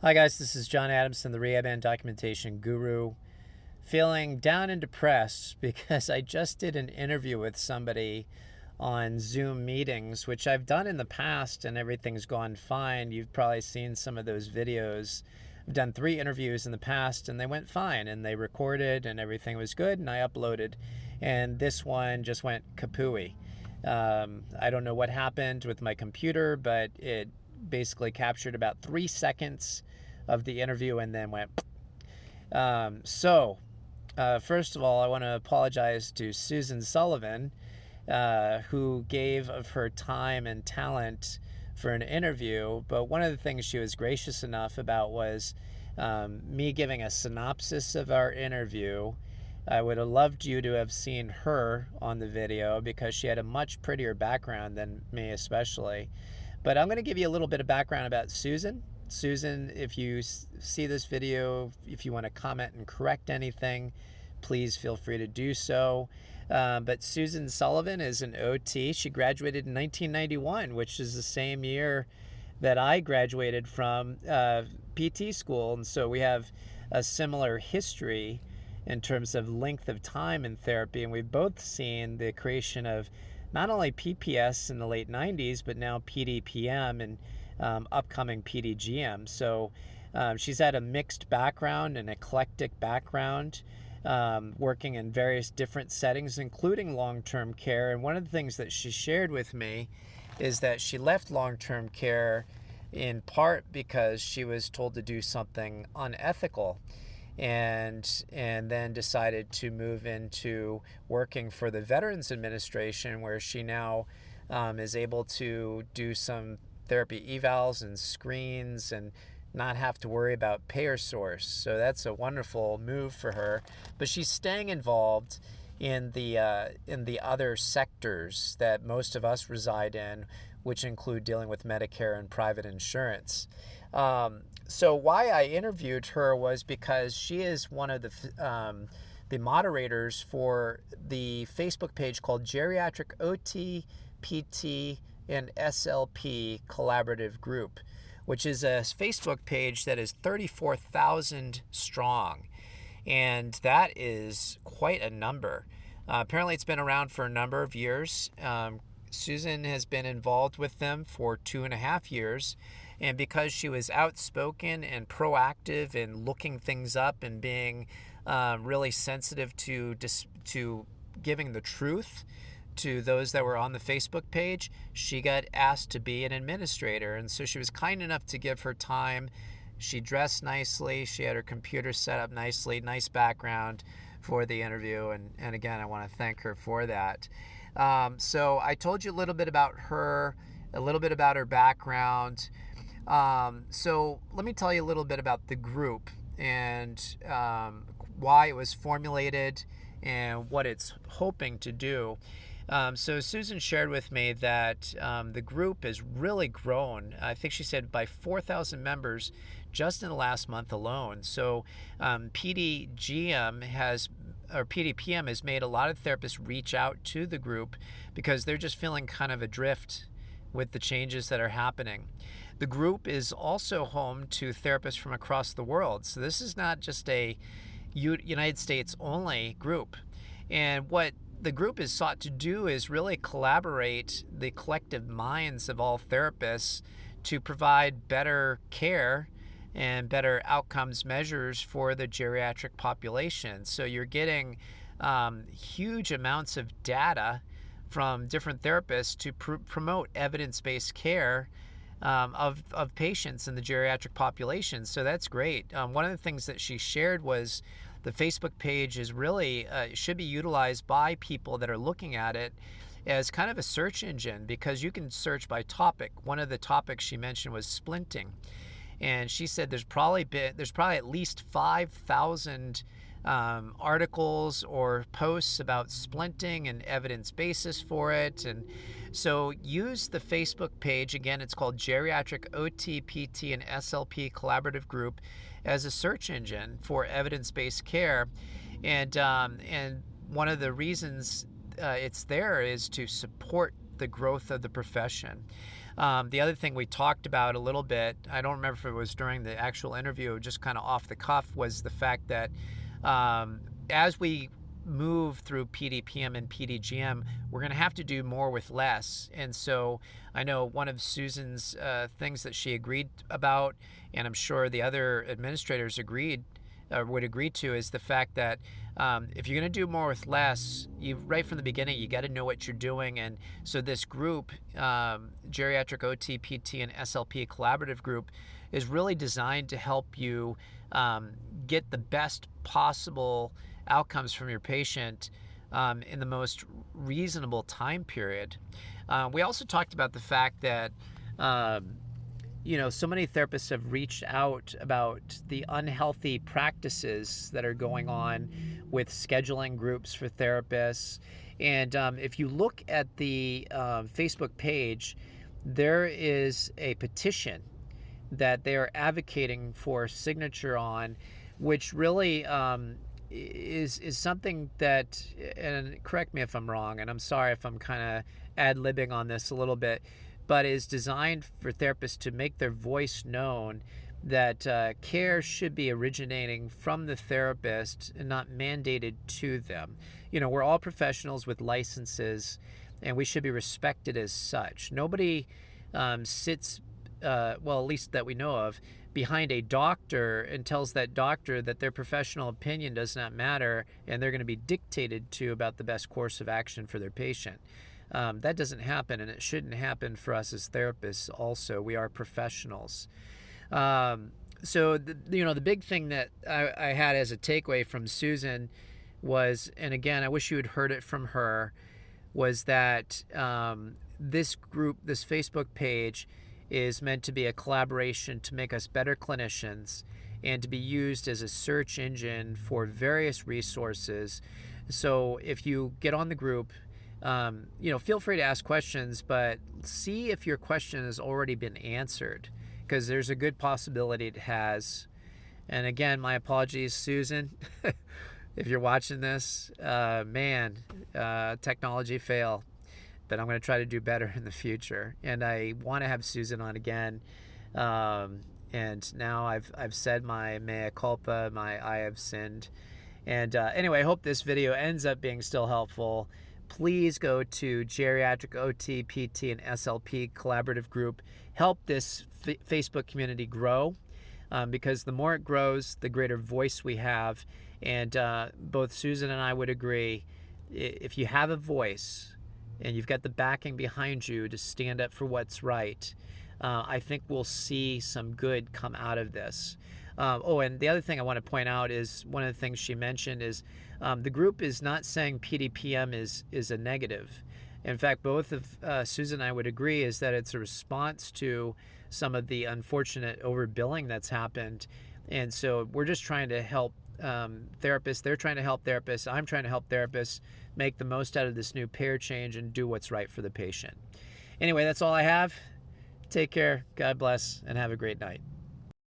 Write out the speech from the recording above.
Hi guys, this is John Adamson, the Rehab and Documentation Guru. Feeling down and depressed because I just did an interview with somebody on Zoom meetings, which I've done in the past and everything's gone fine. You've probably seen some of those videos. I've done 3 interviews in the past and they went fine and they recorded and everything was good and I uploaded. And this one just went kapooey. I don't know what happened with my computer, but it basically captured about 3 seconds of the interview and then went. First of all, I want to apologize to Susan Sullivan, who gave of her time and talent for an interview. But one of the things she was gracious enough about was me giving a synopsis of our interview. I would have loved you to have seen her on the video because she had a much prettier background than me especially. But I'm going to give you a little bit of background about Susan. Susan, if you see this video, if you want to comment and correct anything, please feel free to do so. But Susan Sullivan is an OT. She graduated in 1991, which is the same year that I graduated from PT school. And so we have a similar history in terms of length of time in therapy. And we've both seen the creation of not only PPS in the late 90s, but now PDPM and upcoming PDGM. So she's had a mixed background, an eclectic background, working in various different settings, including long-term care. And one of the things that she shared with me is that she left long-term care in part because she was told to do something unethical, and then decided to move into working for the Veterans Administration, where she now is able to do some therapy evals and screens and not have to worry about payer source. So that's a wonderful move for her. But she's staying involved in the other sectors that most of us reside in, which include dealing with Medicare and private insurance. So why I interviewed her was because she is one of the moderators for the Facebook page called Geriatric OT, PT, and SLP Collaborative Group, which is a Facebook page that is 34,000 strong. And that is quite a number. Apparently it's been around for a number of years. Susan has been involved with them for 2.5 years. And because she was outspoken and proactive in looking things up and being really sensitive to giving the truth to those that were on the Facebook page, she got asked to be an administrator. And so she was kind enough to give her time. She dressed nicely. She had her computer set up nicely, nice background for the interview. And again, I want to thank her for that. So I told you a little bit about her, a little bit about her background. So let me tell you a little bit about the group and why it was formulated and what it's hoping to do. So Susan shared with me that the group has really grown. I think she said by 4,000 members just in the last month alone. So PDPM has made a lot of therapists reach out to the group because they're just feeling kind of adrift with the changes that are happening. The group is also home to therapists from across the world. So this is not just a United States only group. And what the group is sought to do is really collaborate the collective minds of all therapists to provide better care and better outcomes measures for the geriatric population. So you're getting huge amounts of data from different therapists to promote evidence-based care of patients in the geriatric population. So that's great. One of the things that she shared was the Facebook page is really should be utilized by people that are looking at it as kind of a search engine, because you can search by topic. One of the topics she mentioned was splinting, and she said there's probably at least 5,000 articles or posts about splinting and evidence basis for it. And so use the Facebook page. Again, it's called Geriatric OT, PT, and SLP Collaborative Group as a search engine for evidence-based care. And one of the reasons it's there is to support the growth of the profession. The other thing we talked about a little bit, I don't remember if it was during the actual interview, just kind of off the cuff, was the fact that as we move through PDPM and PDGM, we're going to have to do more with less. And so I know one of Susan's things that she agreed about, and I'm sure the other administrators would agree to, is the fact that if you're going to do more with less, right from the beginning, you got to know what you're doing. And so this group, Geriatric OT, PT, and SLP Collaborative Group, is really designed to help you get the best possible outcomes from your patient in the most reasonable time period. We also talked about the fact that so many therapists have reached out about the unhealthy practices that are going on with scheduling groups for therapists. And if you look at the Facebook page, there is a petition that they are advocating for signature on, which really is something that, and correct me if I'm wrong, and I'm sorry if I'm kind of ad-libbing on this a little bit, but is designed for therapists to make their voice known, that care should be originating from the therapist and not mandated to them. We're all professionals with licenses, and we should be respected as such. Nobody sits, well, at least that we know of, behind a doctor and tells that doctor that their professional opinion does not matter and they're going to be dictated to about the best course of action for their patient. That doesn't happen, and it shouldn't happen for us as therapists also. We are professionals. So the big thing that I had as a takeaway from Susan was, and again, I wish you had heard it from her, was that this group, this Facebook page, is meant to be a collaboration to make us better clinicians and to be used as a search engine for various resources. So if you get on the group, feel free to ask questions, but see if your question has already been answered, because there's a good possibility it has. And again, my apologies, Susan, if you're watching this. Technology fail. But I'm going to try to do better in the future. And I want to have Susan on again. And now I've said my mea culpa, I have sinned. And anyway, I hope this video ends up being still helpful. Please go to Geriatric OT, PT, and SLP Collaborative Group. Help this Facebook community grow, because the more it grows, the greater voice we have. And both Susan and I would agree, if you have a voice and you've got the backing behind you to stand up for what's right, I think we'll see some good come out of this. And the other thing I want to point out is, one of the things she mentioned is the group is not saying PDPM is a negative. In fact, both of Susan and I would agree is that it's a response to some of the unfortunate overbilling that's happened. And so we're just trying to help therapists. They're trying to help therapists. I'm trying to help therapists make the most out of this new payer change and do what's right for the patient. Anyway, that's all I have. Take care. God bless, and have a great night.